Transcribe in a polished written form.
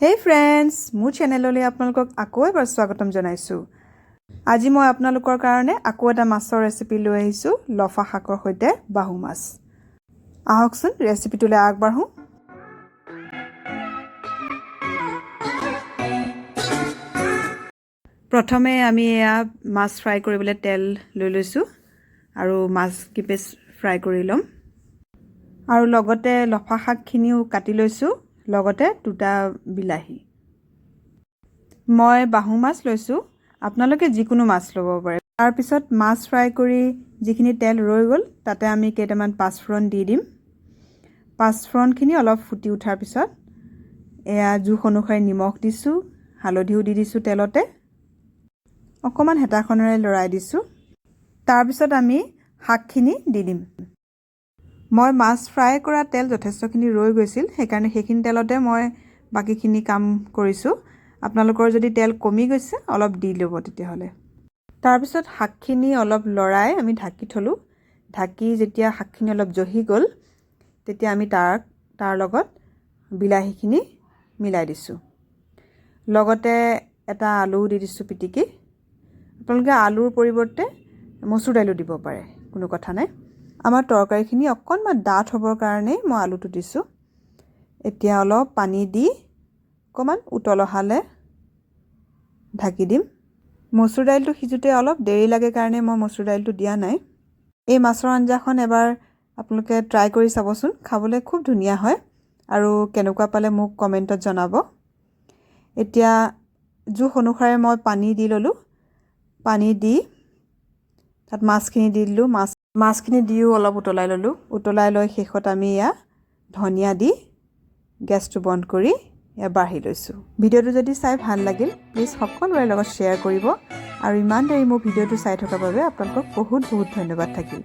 Hey friends, মোৰ চেনেললৈ আপোনালোকক আকৌ এবাৰ স্বাগতম জনাইছো। আজি মই আপোনালোকৰ কাৰণে আকৌ এটা মাছৰ ৰেচিপি লৈ আহিছো, লফা শাকৰ সৈতে বাহু মাছ। আহকচোন ৰেচিপিটোলৈ আগবাঢ়ো। প্ৰথমে আমি এয়া মাছ ফ্ৰাই কৰিবলৈ তেল লৈ লৈছো আৰু মাছ কিপিছ ফ্ৰাই কৰি লম। আৰু লগতে লফা শাকখিনিও কাটি লৈছো। লগতে দুটা বিলাহী মই বাহু মাছ লৈছো আপোনালোকে যিকোনো মাছ ল'ব পাৰে তাৰ পিছত মাছ ফ্ৰাই কৰি যিখিনি তেল ৰৈ গল তাতে আমি কেইটামান পাঁচফোৰণ দি দিম পাঁচফোৰণখিনি অলপ ফুটি উঠাৰ পিছত এয়া জুখ অনুসাৰে নিমখ দিছো হালধিও দি দিছো তেলতে অকমান হেতাখনেৰে লৰাই দিছো তাৰ পিছত আমি শাকখিনি দি দিম মই মাছ ফ্ৰাই কৰা তেল যথেষ্টখিনি ৰৈ গৈছিল সেইকাৰণে সেইখিনি তেলতে মই বাকিখিনি কাম কৰিছো আপোনালোকৰ যদি তেল কমি গৈছে অলপ দি লব তেতিয়া হলে তাৰ পিছত শাকখিনি অলপ লৰাই আমি ঢাকি থলো ঢাকি যেতিয়া শাকখিনি অলপ জহি গল তেতিয়া আমি তাৰ লগত বিলাহীখিনি মিলাই দিছো লগতে এটা আলু দি দিছো পিটিকি আপোনালোকে আলুৰ পৰিৱৰ্তে মসুৰ দাইলো দিব পাৰে কোনো কথা নাই আমাৰ তৰকাৰীখিনি অকনমান ডাঠ হ'বৰ কাৰণে মই আলুটো দিছো এতিয়া অলপ পানী দি অকমান উতলহালে ঢাকি দিম মসুৰ দাইলটো সিজুতে অলপ দেৰি লাগে কাৰণে মই মসুৰ দাইলটো দিয়া নাই এই মাছৰ আঞ্জাখন এবাৰ আপোনালোকে ট্ৰাই কৰি চাবচোন খাবলৈ খুব ধুনীয়া হয় আৰু কেনেকুৱা পালে মোক কমেন্টত জনাব এতিয়া জুখ অনুসাৰে মই পানী দি ললো পানী দি তাত মাছখিনি দি দিলো মাছখিনি দিও অলপ উতলাই ললো উতলাই লৈ শেষত আমি ইয়া ধনিয়া দি গেছটো বন্ধ কৰি ইয়া বাঢ়ি লৈছো ভিডিওটো যদি চাই ভাল লাগিল প্লিজ সকলোৰে লগত শ্বেয়াৰ কৰিব আৰু ইমান দেৰি মোৰ ভিডিওটো চাই থকাৰ বাবে আপোনালোকক বহুত বহুত ধন্যবাদ থাকিল